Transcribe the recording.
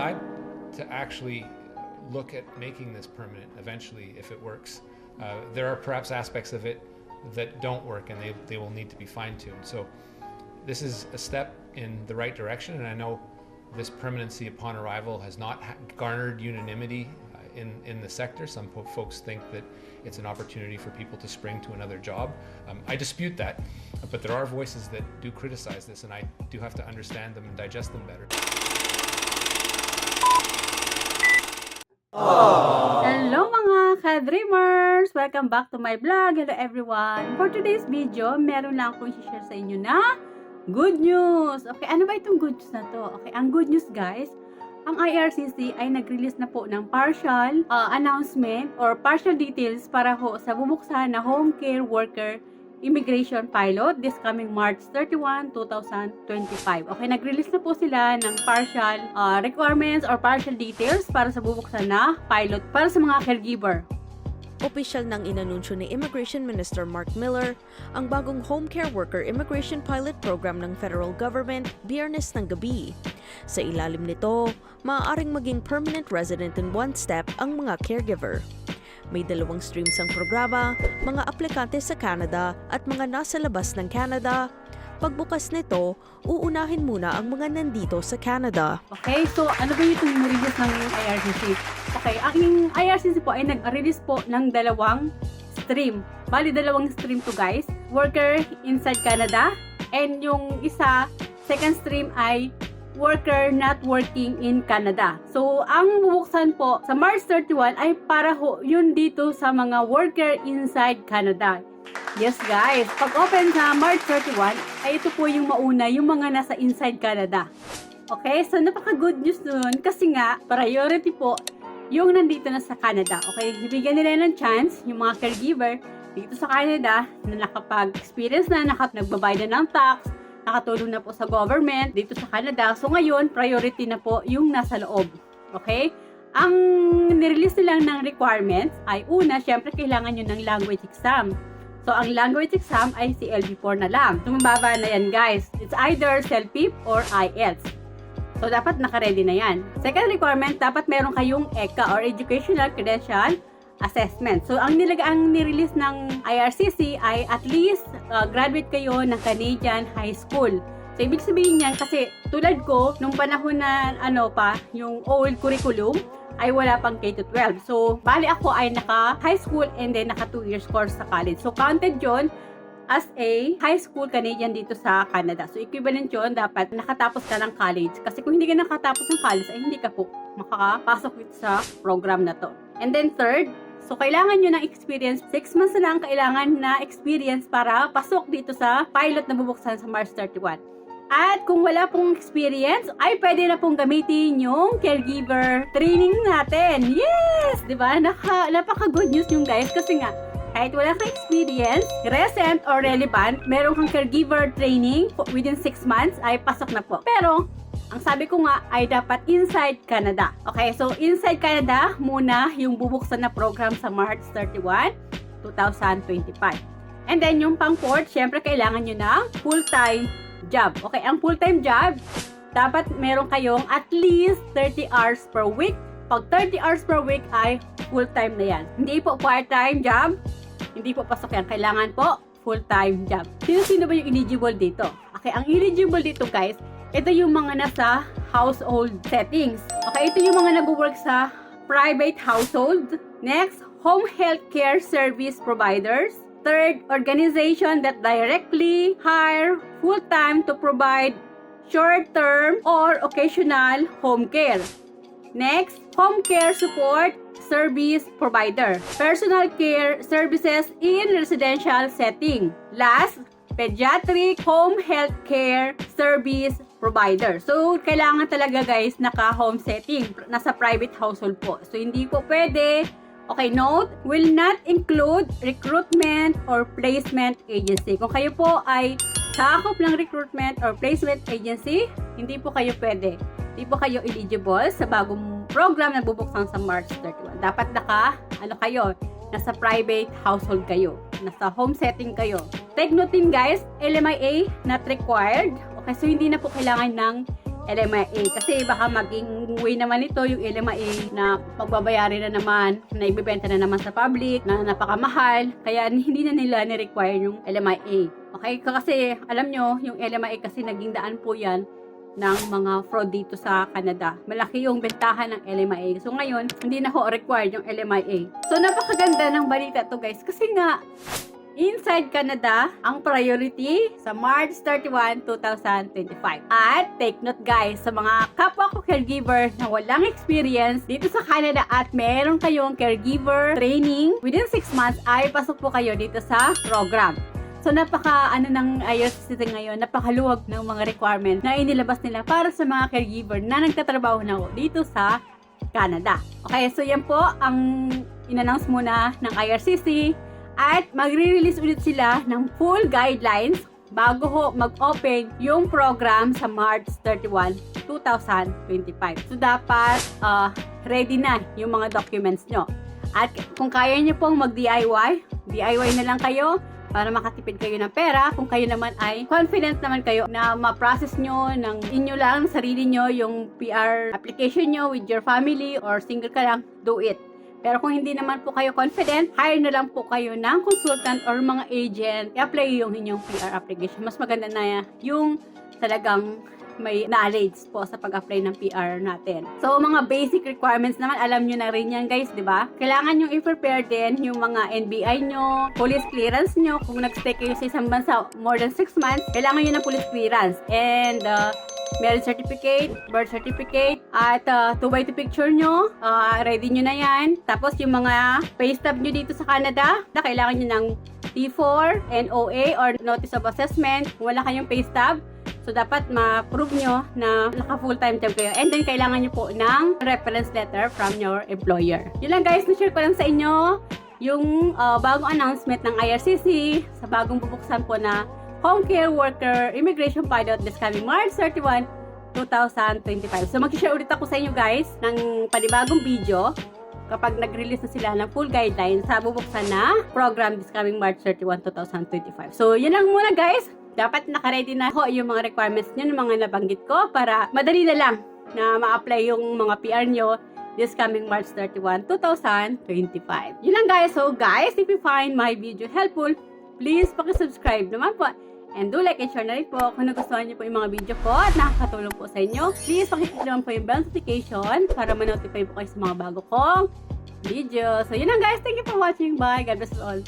glad to actually look at making this permanent eventually if it works. There are perhaps aspects of it that don't work, and they will need to be fine-tuned. So this is a step in the right direction, and I know this permanency upon arrival has not garnered unanimity in the sector. Some folks think that it's an opportunity for people to spring to another job. I dispute that, but there are voices that do criticize this, and I do have to understand them and digest them better. Hello mga ka-dreamers! Welcome back to my vlog. Hello everyone! For today's video, meron lang akong i-share sa inyo na good news! Okay, ano ba itong good news na to? Okay, ang good news guys, ang IRCC ay nag-release na po ng partial announcement or partial details para ho sa bubuksan na home care worker immigration pilot this coming March 31, 2025. Okay, nag-release na po sila ng partial requirements or partial details para sa bubuksan na pilot para sa mga caregiver. Opisyal nang inanunsyo ni Immigration Minister Mark Miller ang bagong Home Care Worker Immigration Pilot Program ng federal government Biyernes ng gabi. Sa ilalim nito, maaaring maging permanent resident in one step ang mga caregiver. May dalawang streams ang programa, mga aplikante sa Canada at mga nasa labas ng Canada. Pagbukas nito, uunahin muna ang mga nandito sa Canada. Okay, so ano ba yung release ng IRCC? Okay, ang IRCC po ay nag-release po ng dalawang stream. Bali, dalawang stream to guys. Worker inside Canada, and yung isa, second stream ay worker not working in Canada. So, ang bubuksan po sa March 31 ay para ho yun dito sa mga worker inside Canada. Yes guys, pag open sa March 31, ay ito po yung mauna, yung mga nasa inside Canada. Okay, so napaka good news nun kasi nga, priority po yung nandito na sa Canada. Okay, bibigyan nila ng chance yung mga caregiver dito sa Canada na nakapag-experience na, nagbabayad na ng tax, nakatulong na po sa government dito sa Canada. So ngayon, priority na po yung nasa loob. Okay? Ang nirelease nilang ng requirements ay una, syempre kailangan nyo ng language exam. So ang language exam ay CLB4 na lang. So mababa na yan guys. It's either CELPIP or IELTS. So dapat naka-ready na yan. Second requirement, dapat meron kayong ECA or Educational Credential Assessment. So, ang nirelease ng IRCC ay at least graduate kayo ng Canadian High School. So, ibig sabihin niyan kasi tulad ko, nung panahon na yung old curriculum, ay wala pang K-12. So, bali ako ay naka-high school and then naka 2 years course sa college. So, counted yon as a high school Canadian dito sa Canada. So, equivalent yun, dapat nakatapos ka ng college. Kasi kung hindi ka nakatapos ng college, ay hindi ka po makakapasok dito sa program na to. And then third, so, kailangan nyo ng experience. 6 months na lang kailangan na experience para pasok dito sa pilot na bubuksan sa March 31. At kung wala pong experience, ay pwede na pong gamitin yung caregiver training natin. Yes! Diba? Napaka-good news yung guys. Kasi nga, kahit wala kang experience, recent or relevant, meron kang caregiver training within 6 months, ay pasok na po. Pero, ang sabi ko nga ay dapat inside Canada. Okay, so inside Canada muna yung bubuksan na program sa March 31, 2025. And then yung pang-fourth, syempre kailangan nyo ng full-time job. Okay, ang full-time job, dapat meron kayong at least 30 hours per week. Pag 30 hours per week ay full-time na yan. Hindi po part-time job, hindi po pasok yan. Kailangan po full-time job. Sino-sino ba yung eligible dito? Okay, ang eligible dito guys, ito yung mga nasa household settings. Okay, ito yung mga nag-work sa private household. Next, home health care service providers. Third, organization that directly hire full-time to provide short-term or occasional home care. Next, home care support service provider. Personal care services in residential setting. Last, pediatric home health care service provider. So, kailangan talaga guys naka-home setting, nasa private household po. So, hindi po pwede. Okay, note, will not include recruitment or placement agency. Kung kayo po ay sakop ng recruitment or placement agency, hindi po kayo pwede. Hindi po kayo eligible sa bagong program na bubuksan sa March 31. Dapat nasa private household kayo. Nasa home setting kayo. Take note din guys, LMIA not required. Okay, so hindi na po kailangan ng LMIA. Kasi baka maging way naman ito yung LMIA na pagbabayarin na naman, na ibibenta na naman sa public, na napakamahal. Kaya hindi na nila ni-require yung LMIA. Okay? Kasi alam nyo, yung LMIA kasi naging daan po yan ng mga fraud dito sa Canada. Malaki yung bentahan ng LMIA. So ngayon, hindi na ho required yung LMIA. So napakaganda ng balita to guys. Kasi nga, inside Canada, ang priority sa March 31, 2025. At take note guys, sa mga kapwa ko caregiver na walang experience dito sa Canada at meron kayong caregiver training, within 6 months ay pasok po kayo dito sa program. So napaka ng IRCC ngayon, napakaluwag ng mga requirement na inilabas nila para sa mga caregiver na nagtatrabaho na dito sa Canada. Okay, so yan po ang in-announce muna ng IRCC. At magre-release ulit sila ng full guidelines bago ho mag-open yung program sa March 31, 2025. So, dapat ready na yung mga documents nyo. At kung kaya nyo pong mag-DIY, DIY na lang kayo para makatipid kayo ng pera. Kung kayo naman ay confident naman kayo na ma-process nyo ng inyo lang, sarili nyo, yung PR application nyo with your family or single ka lang, do it. Pero kung hindi naman po kayo confident, hire na lang po kayo ng consultant or mga agent. I-apply yung inyong PR application. Mas maganda na yung talagang may knowledge po sa pag-apply ng PR natin. So, mga basic requirements naman, alam nyo na rin yan guys, di ba? Kailangan nyo i-prepare din yung mga NBI nyo, police clearance nyo. Kung nag-stay kayo sa isang bansa more than 6 months, kailangan nyo ng police clearance. And, marriage certificate, birth certificate, at 2x2 picture nyo, ready nyo na yan. Tapos yung mga pay stub nyo dito sa Canada, kailangan nyo ng T4, NOA, or Notice of Assessment. Kung wala kayong pay stub, so dapat ma-prove nyo na naka full-time job kayo. And then kailangan nyo po ng reference letter from your employer. Yun lang guys, na-share ko lang sa inyo yung bagong announcement ng IRCC sa bagong bubuksan po na Home Care Worker Immigration Pilot this coming March 31, 2025. So mag-share ulit ako sa inyo guys ng panibagong video kapag nag-release na sila ng full guidelines sa bubuksan na program this coming March 31, 2025. So yun lang muna guys. Dapat naka-ready na ho yung mga requirements nyo ng mga nabanggit ko para madali na lang na ma-apply yung mga PR nyo this coming March 31, 2025. Yun lang guys. So guys, if you find my video helpful, please pakisubscribe naman po. And do like and share na rin po kung nagustuhan niyo po yung mga video ko at nakakatulong po sa inyo. Please pakiclick naman po yung bell notification para ma-notify po kayo sa mga bago kong video. So yun lang guys. Thank you for watching. Bye. God bless you all.